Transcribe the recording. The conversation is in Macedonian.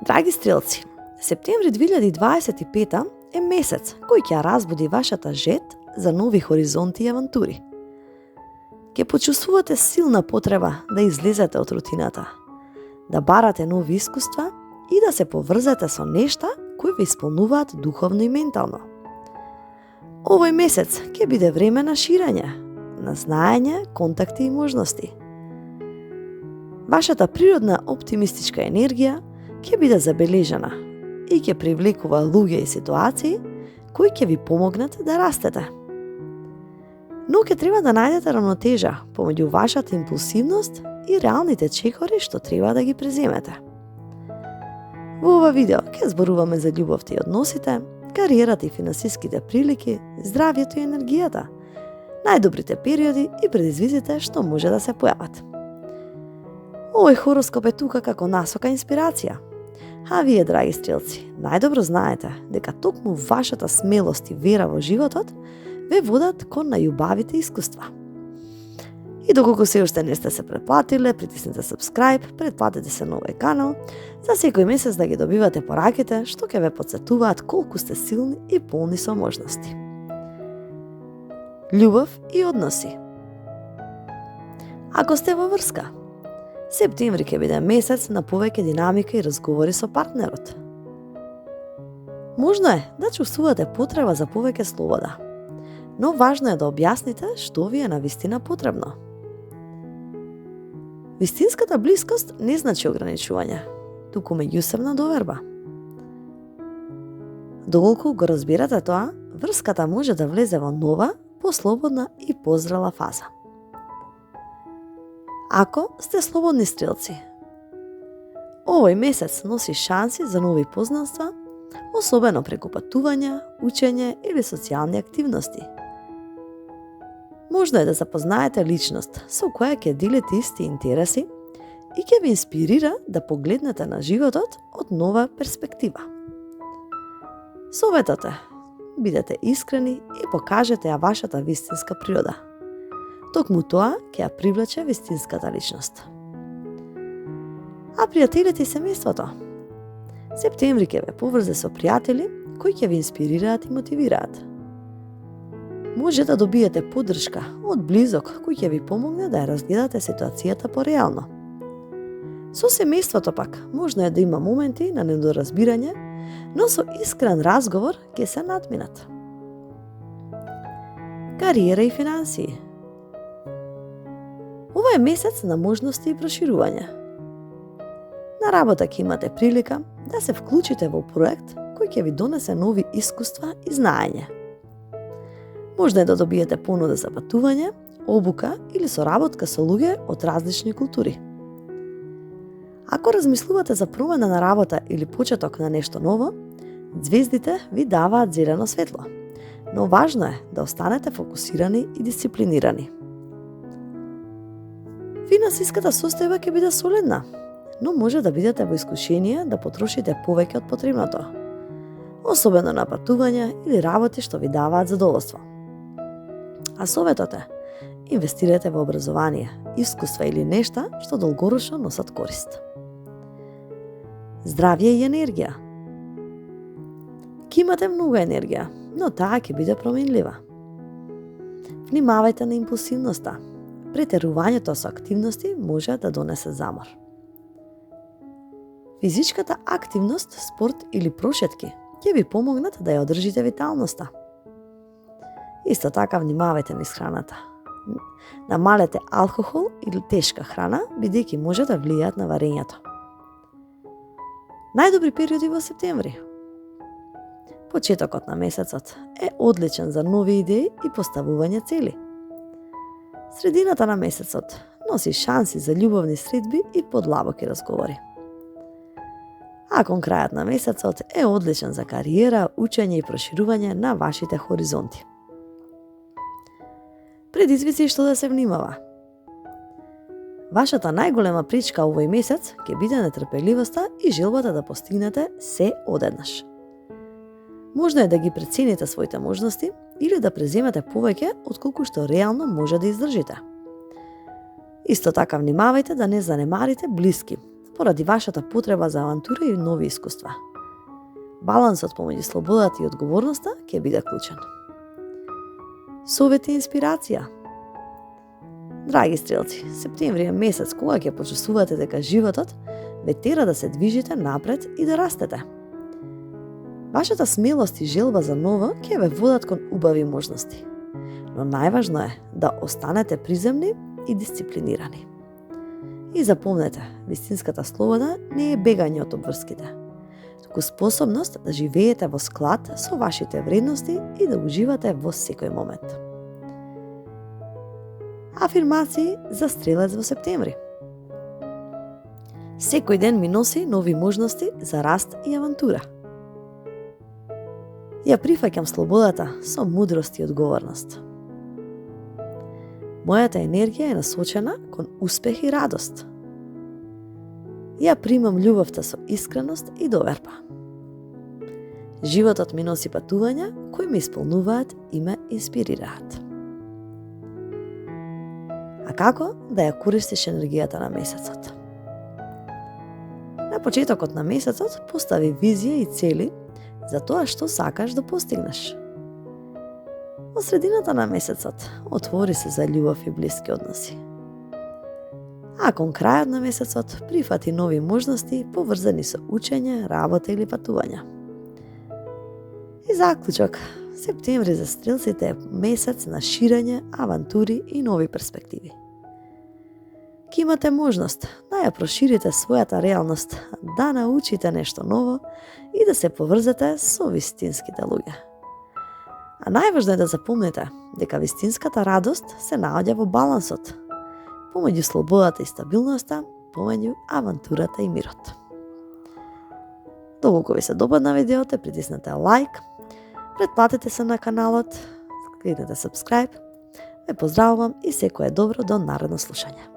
Драги стрелци, септември 2025 е месец кој ќе разбуди вашата жет за нови хоризонти и авантури. Ќе почувствувате силна потреба да излезете од рутината, да барате нови искуства и да се поврзете со нешта кои ве исполнуваат духовно и ментално. Овој месец ќе биде време на ширење, на знаење, контакти и можности. Вашата природна оптимистичка енергија ќе биде забележана и ќе привлекува луѓе и ситуации кои ќе ви помогнат да растете. Но ќе треба да најдете равнотежа помеѓу вашата импулсивност и реалните чекори што треба да ги преземете. Во ова видео ќе зборуваме за љубовта и односите, кариерата и финансиските прилики, здравјето и енергијата, најдобрите периоди и предизвиците што може да се појават. Овој хороскоп е тука како насока и инспирација. А вие, драги стрелци, најдобро знаете дека токму вашата смелост и вера во животот ве водат кон најубавите искуства. И доколку се уште не сте се претплатиле, притиснете subscribe, претплатете се на овој канал, за секој месец да ги добивате пораките што ќе ве потсетуваат колку сте силни и полни со можности. Љубов и односи. Ако сте во врска, септември ќе биде месец на повеќе динамика и разговори со партнерот. Можно е да чувствувате потреба за повеќе слобода, но важно е да објасните што ви е навистина потребно. Вистинската блискост не значи ограничување, туку меѓусебна доверба. Доколку го разбирате тоа, врската може да влезе во нова, послободна и позрела фаза. Ако сте слободни стрелци, овој месец носи шанси за нови познанства, особено преку патувања, учење или социјални активности. Можно е да запознаете личност со која ќе делите исти интереси и ќе ви инспирира да погледнете на животот од нова перспектива. Советот е: бидете искрени и покажете ја вашата вистинска природа. Токму тоа ќе ја привлече вистинската личност. А пријателите и семејството? Септември ќе ве поврзе со пријатели кои ќе ви инспирираат и мотивираат. Може да добиете поддршка од близок кој ќе ви помогне да ја разгледате ситуацијата пореално. Со семејството пак можно е да има моменти на недоразбирање, но со искрен разговор ќе се надминат. Кариера и финансии. Ова е месец на можности и проширување. На работа ќе имате прилика да се вклучите во проект кој ќе ви донесе нови искуства и знаење. Можно е да добиете понуда за патување, обука или соработка со луѓе од различни култури. Ако размислувате за промена на работа или почеток на нешто ново, звездите ви даваат зелено светло, но важно е да останете фокусирани и дисциплинирани. Финансиската состојба ќе биде солидна, но може да бидете во искушение да потрошите повеќе од потребното, особено на патувања или работи што ви даваат задоволство. А советот е: инвестирате во образование, искуства или нешта што долгорочно носат корист. Здравје и енергија. Ќе имате многу енергија, но таа ќе биде променлива. Внимавајте на импулсивноста. Претерувањето со активности може да донесе замор. Физичката активност, спорт или прошетки ќе ви помогнат да ја одржите виталноста. Исто така внимавајте на исхраната. Намалете алкохол или тешка храна, бидејќи може да влијаат на варењето. Најдобри периоди во септември. Почетокот на месецот е одличен за нови идеи и поставување цели. Средината на месецот носи шанси за љубовни средби и подлабоки разговори. А кон крајот на месецот е одличен за кариера, учење и проширување на вашите хоризонти. Предизвици што да се внимава. Вашата најголема пречка овој месец ќе биде нетрпеливоста и желбата да постигнете се одеднаш. Можно е да ги прецените своите можности или да преземете повеќе отколку што реално може да издржите. Исто така внимавајте да не занемарите блиски, поради вашата потреба за авантура и нови искуства. Балансот помеѓу слободата и одговорноста ќе биде клучен. Совети и инспирација. Драги стрелци, септември е месец кога ќе почувствувате дека животот ве тера да се движите напред и да растете. Вашата смелост и желба за ново ќе ве водат кон убави можности. Но најважно е да останете приземни и дисциплинирани. И запомнете, вистинската слобода не е бегање од обврските, туку способност да живеете во склад со вашите вредности и да уживате во секој момент. Афирмации за стрелец во септември. Секој ден ми носи нови можности за раст и авантура. Ја прифаќам слободата со мудрост и одговорност. Мојата енергија е насочена кон успех и радост. Ја примам љубовта со искреност и доверба. Животот ми носи патувања кои ме исполнуваат и ме инспирираат. А како да ја користиш енергијата на месецот? На почетокот на месецот постави визија и цели за тоа што сакаш да постигнеш. Во средината на месецот отвори се за љубов и блиски односи. А кон крајот на месецот прифати нови можности поврзани со учење, работа или патувања. И заклучок, септември за стрелците е месец на ширење, авантури и нови перспективи. Ке имате можност да ја проширите својата реалност, да научите нешто ново и да се поврзете со вистинските луѓе. А најважно е да запомнете дека вистинската радост се наоѓа во балансот, помеѓу слободата и стабилноста, помеѓу авантурата и мирот. Доколку ви се допадна видеото, притиснете лайк, претплатете се на каналот, кликнете subscribe. Ве поздравувам и секое добро до наредно слушање.